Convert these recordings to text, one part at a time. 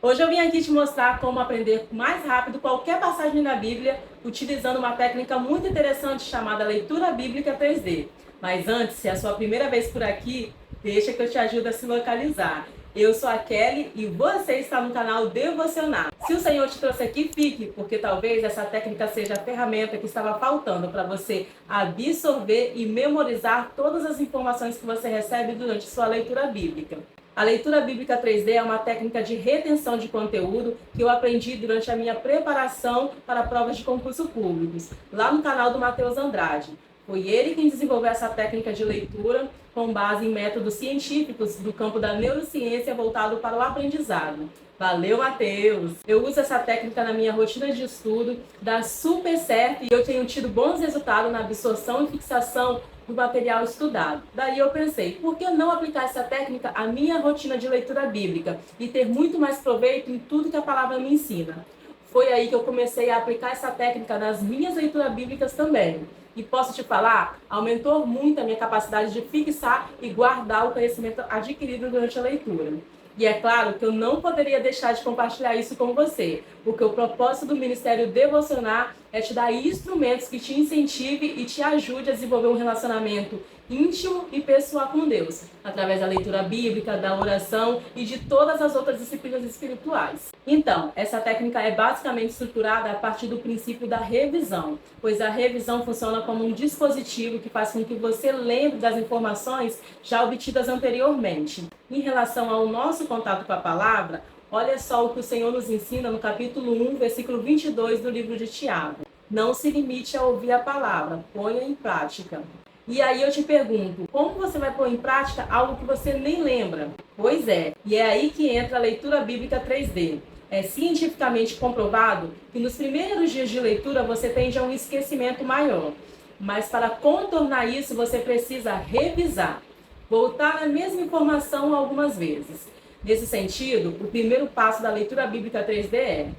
Hoje eu vim aqui te mostrar como aprender mais rápido qualquer passagem da Bíblia utilizando uma técnica muito interessante chamada leitura bíblica 3D. Mas antes, se é a sua primeira vez por aqui, deixa que eu te ajudo a se localizar. Eu sou a Kelly e você está no canal Devocionar. Se o Senhor te trouxe aqui, fique, porque talvez essa técnica seja a ferramenta que estava faltando para você absorver e memorizar todas as informações que você recebe durante sua leitura bíblica. A leitura bíblica 3D é uma técnica de retenção de conteúdo que eu aprendi durante a minha preparação para provas de concurso públicos, lá no canal do Matheus Andrade. Foi ele quem desenvolveu essa técnica de leitura com base em métodos científicos do campo da neurociência voltado para o aprendizado. Valeu, Matheus! Eu uso essa técnica na minha rotina de estudo, dá super certo e eu tenho tido bons resultados na absorção e fixação do material estudado. Daí eu pensei, por que não aplicar essa técnica à minha rotina de leitura bíblica e ter muito mais proveito em tudo que a palavra me ensina? Foi aí que eu comecei a aplicar essa técnica nas minhas leituras bíblicas também. E posso te falar, aumentou muito a minha capacidade de fixar e guardar o conhecimento adquirido durante a leitura. E é claro que eu não poderia deixar de compartilhar isso com você, porque o propósito do Ministério Devocionar é te dar instrumentos que te incentive e te ajude a desenvolver um relacionamento íntimo e pessoal com Deus, através da leitura bíblica, da oração e de todas as outras disciplinas espirituais. Então, essa técnica é basicamente estruturada a partir do princípio da revisão, pois a revisão funciona como um dispositivo que faz com que você lembre das informações já obtidas anteriormente. Em relação ao nosso contato com a palavra, olha só o que o Senhor nos ensina no capítulo 1, versículo 22 do livro de Tiago. Não se limite a ouvir a palavra, ponha em prática. E aí eu te pergunto, como você vai pôr em prática algo que você nem lembra? Pois é, e é aí que entra a leitura bíblica 3D. É cientificamente comprovado que nos primeiros dias de leitura você tende a um esquecimento maior. Mas para contornar isso, você precisa revisar, voltar na mesma informação algumas vezes. Nesse sentido, o primeiro passo da leitura bíblica 3D é: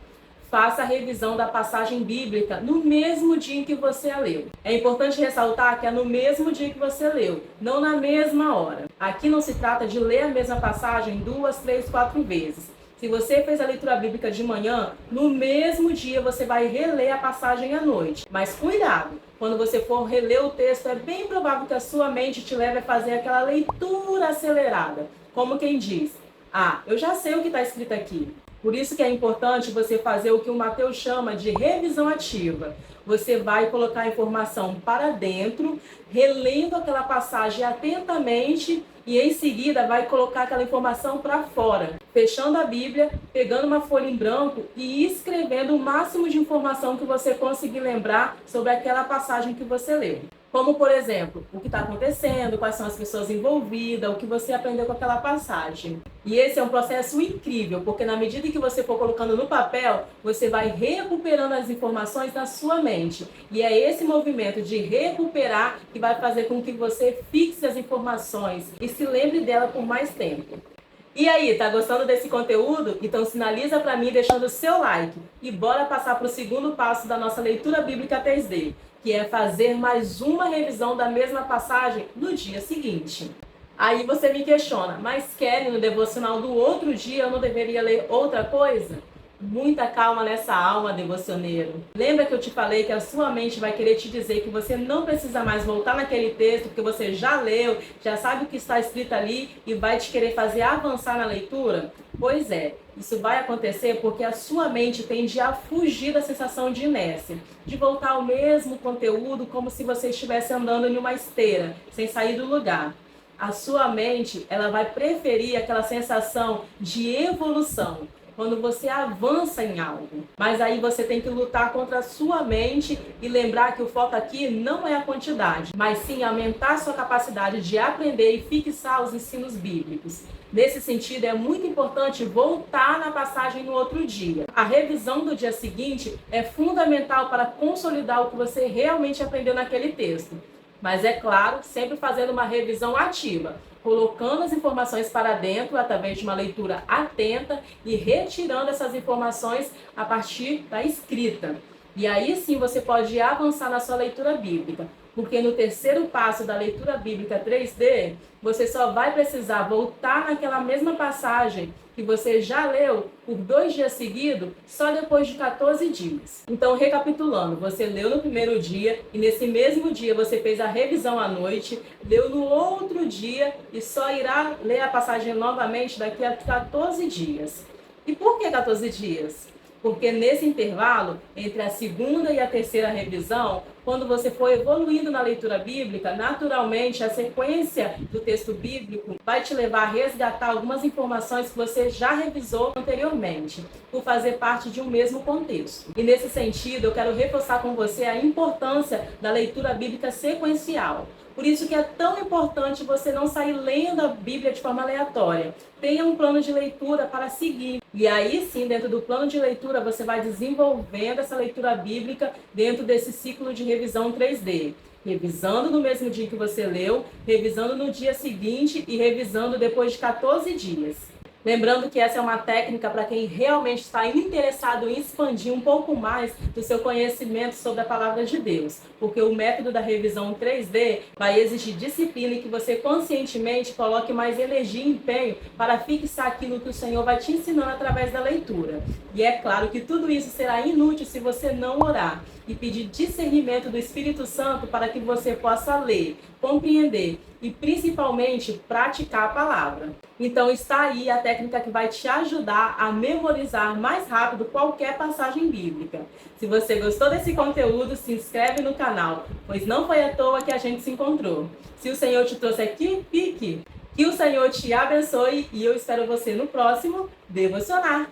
faça a revisão da passagem bíblica no mesmo dia em que você a leu. É importante ressaltar que é no mesmo dia que você leu, não na mesma hora. Aqui não se trata de ler a mesma passagem 2, 3, 4 vezes. Se você fez a leitura bíblica de manhã, no mesmo dia você vai reler a passagem à noite. Mas cuidado, quando você for reler o texto, é bem provável que a sua mente te leve a fazer aquela leitura acelerada. Como quem diz, eu já sei o que está escrito aqui. Por isso que é importante você fazer o que o Matheus chama de revisão ativa. Você vai colocar a informação para dentro, relendo aquela passagem atentamente e em seguida vai colocar aquela informação para fora, fechando a Bíblia, pegando uma folha em branco e escrevendo o máximo de informação que você conseguir lembrar sobre aquela passagem que você leu. Como, por exemplo, o que está acontecendo, quais são as pessoas envolvidas, o que você aprendeu com aquela passagem. E esse é um processo incrível, porque na medida que você for colocando no papel, você vai recuperando as informações na sua mente. E é esse movimento de recuperar que vai fazer com que você fixe as informações e se lembre dela por mais tempo. E aí, tá gostando desse conteúdo? Então sinaliza para mim deixando o seu like. E bora passar para o segundo passo da nossa leitura bíblica 3D, que é fazer mais uma revisão da mesma passagem no dia seguinte. Aí você me questiona, mas Kelly, no devocional do outro dia eu não deveria ler outra coisa? Muita calma nessa alma, devocioneiro. Lembra que eu te falei que a sua mente vai querer te dizer que você não precisa mais voltar naquele texto, porque você já leu, já sabe o que está escrito ali e vai te querer fazer avançar na leitura? Pois é, isso vai acontecer porque a sua mente tende a fugir da sensação de inércia, de voltar ao mesmo conteúdo como se você estivesse andando em uma esteira, sem sair do lugar. A sua mente, ela vai preferir aquela sensação de evolução, quando você avança em algo. Mas aí você tem que lutar contra a sua mente e lembrar que o foco aqui não é a quantidade, mas sim aumentar a sua capacidade de aprender e fixar os ensinos bíblicos. Nesse sentido, é muito importante voltar na passagem no outro dia. A revisão do dia seguinte é fundamental para consolidar o que você realmente aprendeu naquele texto. Mas é claro, sempre fazendo uma revisão ativa, colocando as informações para dentro através de uma leitura atenta e retirando essas informações a partir da escrita. E aí sim você pode avançar na sua leitura bíblica, porque no terceiro passo da leitura bíblica 3D, você só vai precisar voltar naquela mesma passagem que que você já leu por 2 dias seguidos, só depois de 14 dias. Então, recapitulando, você leu no primeiro dia e nesse mesmo dia você fez a revisão à noite, leu no outro dia e só irá ler a passagem novamente daqui a 14 dias. E por que 14 dias? Porque nesse intervalo, entre a segunda e a terceira revisão, quando você for evoluindo na leitura bíblica, naturalmente a sequência do texto bíblico vai te levar a resgatar algumas informações que você já revisou anteriormente, por fazer parte de um mesmo contexto. E nesse sentido, eu quero reforçar com você a importância da leitura bíblica sequencial. Por isso que é tão importante você não sair lendo a Bíblia de forma aleatória. Tenha um plano de leitura para seguir. E aí sim, dentro do plano de leitura, você vai desenvolvendo essa leitura bíblica dentro desse ciclo de revisão 3D. Revisando no mesmo dia que você leu, revisando no dia seguinte e revisando depois de 14 dias. Lembrando que essa é uma técnica para quem realmente está interessado em expandir um pouco mais do seu conhecimento sobre a palavra de Deus. Porque o método da revisão 3D vai exigir disciplina e que você conscientemente coloque mais energia e empenho para fixar aquilo que o Senhor vai te ensinando através da leitura. E é claro que tudo isso será inútil se você não orar e pedir discernimento do Espírito Santo para que você possa ler, compreender e principalmente praticar a palavra. Então está aí a técnica que vai te ajudar a memorizar mais rápido qualquer passagem bíblica. Se você gostou desse conteúdo, se inscreve no canal, pois não foi à toa que a gente se encontrou. Se o Senhor te trouxe aqui, fique! Que o Senhor te abençoe e eu espero você no próximo Devocionar.